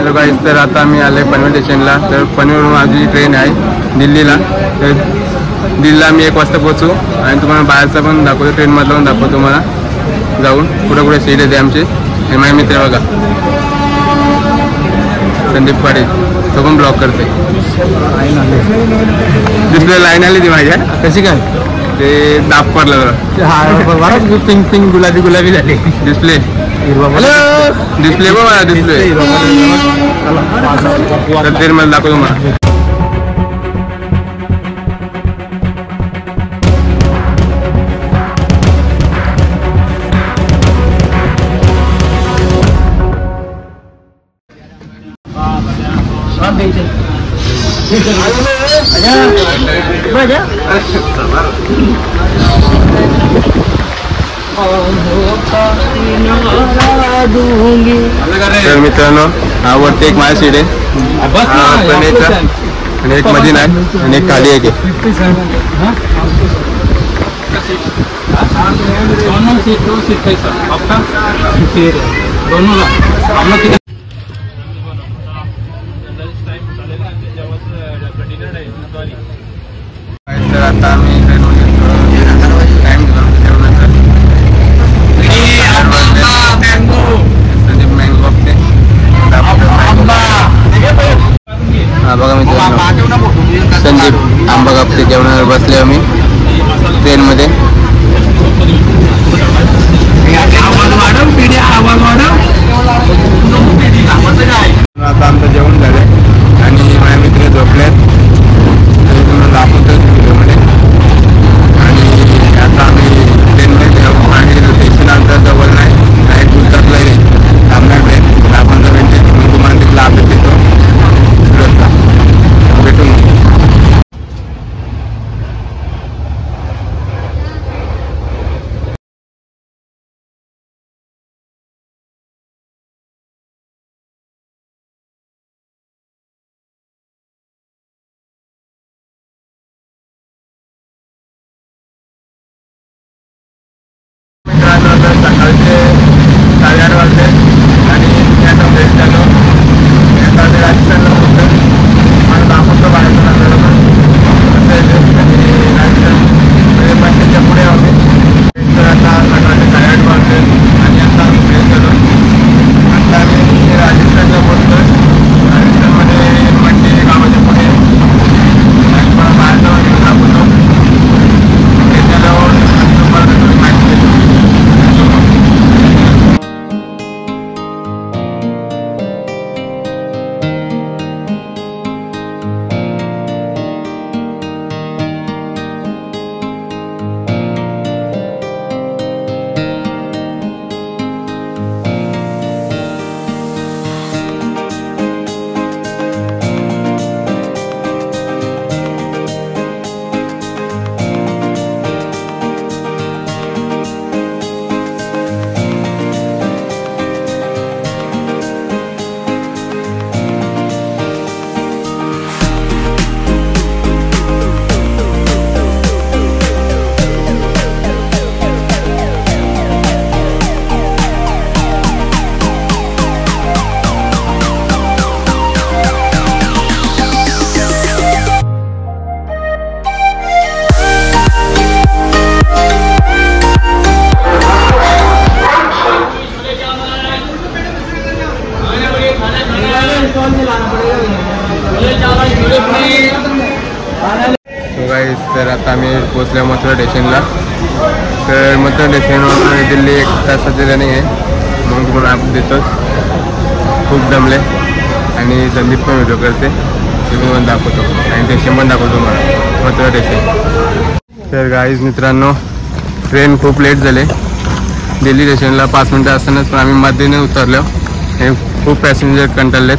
Hello guys, तर आता आम्ही आले पनवेल स्टेशनला. तर पनवेलवरून माझी ट्रेन आहे दिल्लीला. तर दिल्लीला आम्ही 1 वाजता पोहोचू आणि तुम्हाला बाहेरचा पण दाखवतो, ट्रेनमधला पण दाखवतो तुम्हाला जाऊन कुठं कुठे सीट येते आमची. आणि माझे मित्र बघा संदीप पाटील, तो पण ब्लॉक करते. डिस्प्ले लाईन आली ती माझ्या. कशी काय ते दाब पडला जरा. पिंक पिंक गुलाबी गुलाबी झाली डिस्प्ले. डिस्प्ले बघा डिस्प्ले. तर ट्रेनमध्ये दाखवतो मला. तर मित्रांनो, हा वरती एक माझी सीट आहे, प्रणयचा, आणि एक मधीन आहे आणि एक खाली एक आहे. तर आता आम्ही ट्रेनमध्ये टाइम दिला जेवणाचा. संदीप मँगो बघते. हा बघा मित्रांनो, संदीप आंबा कापते. जेवणावर बसले आम्ही ट्रेनमध्ये. आता आमचं जेवण झालं आणि माझे मित्र झोपलेत. तुम्हाला दाखवतो व्हिडिओमध्ये. आणि आता आम्ही ट्रेनमध्ये आणि स्टेशन आमचं जवळ नाही, नाईट उतरलं आहे थांबणार ट्रेन. आपण जर तुम्हाला तिथला अपडेट देतो. भेटून सकाळचे 8:30 वाजले आणि आता फ्रेश झालो. आता राजस्थानला होतं मला दाखवतो बाहेरचं नजर कसं येते. आणि राजस्थान म्हणजे पंच्याच्या पुढे आम्ही. तर आता सकाळचे 8:30 वाजले आणि आता आम्ही फ्रेश झालो. आता आम्ही राजस्थानला बोलतो. राजस्थानमध्ये मंडी गावाच्या पुढे आणि मला बाहेरचं दाखवतो. त्याच्यावर तुम्हाला माहिती देतो. तर आता आम्ही पोचलो मथुरा स्टेशनला. तर मथुरा स्टेशनवर दिल्ली 1 तासाची रनिंग आहे. मग तुम्हाला आपण देतोच. खूप दमले आणि संदीप पण व्हिडिओ करते, ते पण दाखवतो आणि स्टेशन पण दाखवतो मला मथुरा स्टेशन. तर गाईज मित्रांनो, ट्रेन खूप लेट झाले. दिल्ली स्टेशनला 5 मिनटं असतानाच पण आम्ही मध्येने उतरलो. हे खूप पॅसेंजर कंटाळलेत.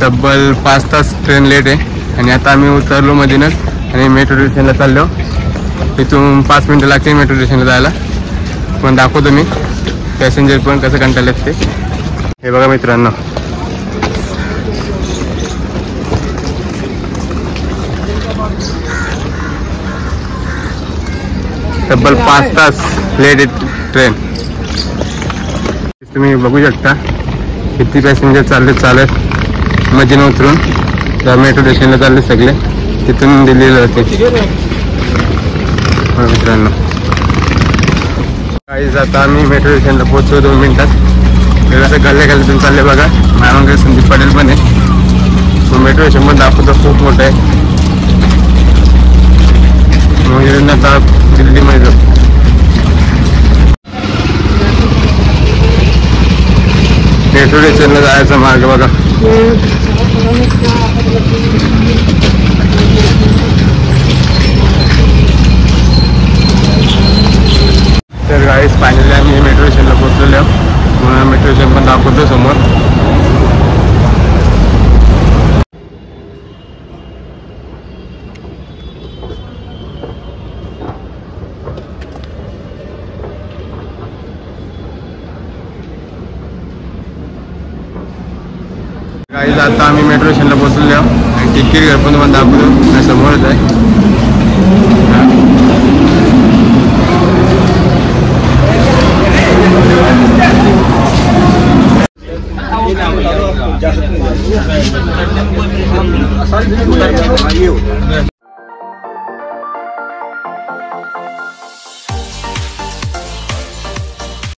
तब्बल 5 तास ट्रेन लेट आहे. आणि आता आम्ही उतरलो मधीनच आणि मेट्रो स्टेशनला चाललो. इथून 5 मिनटं लागते मेट्रो स्टेशनला जायला. पण दाखवतो मी पॅसेंजर पण कसं कंटाळलेत ते. हे बघा मित्रांनो, तब्बल 5 तास लेट आहे ट्रेन. तुम्ही बघू शकता किती पॅसेंजर चालत मधीन उतरून त्या मेट्रो स्टेशनला चालले सगळे, तिथून दिल्लीला जाते. मित्रांनो काहीच आता आम्ही मेट्रो स्टेशनला पोहोचतो 2 मिनिटात. तर असं गल्ल्यातून चालले बघा. माझ्याकडे संदीप पटेल पण आहे. तो मेट्रो स्टेशन पण दाखवतो, खूप मोठं आहे. मग आता दिल्लीमध्ये जाऊ. मेट्रो स्टेशनला जायचा मार्ग बघा. तर गाईस फायनली आम्ही मेट्रो स्टेशनला पोहोचलेलो आहोत. म्हणून मेट्रो स्टेशन पण दाखवतो समोर. गाईस आता आम्ही मेट्रो स्टेशनला पोहोचलेलो आहोत आणि तिकीट घर पण दाखवतो समोरच आहे.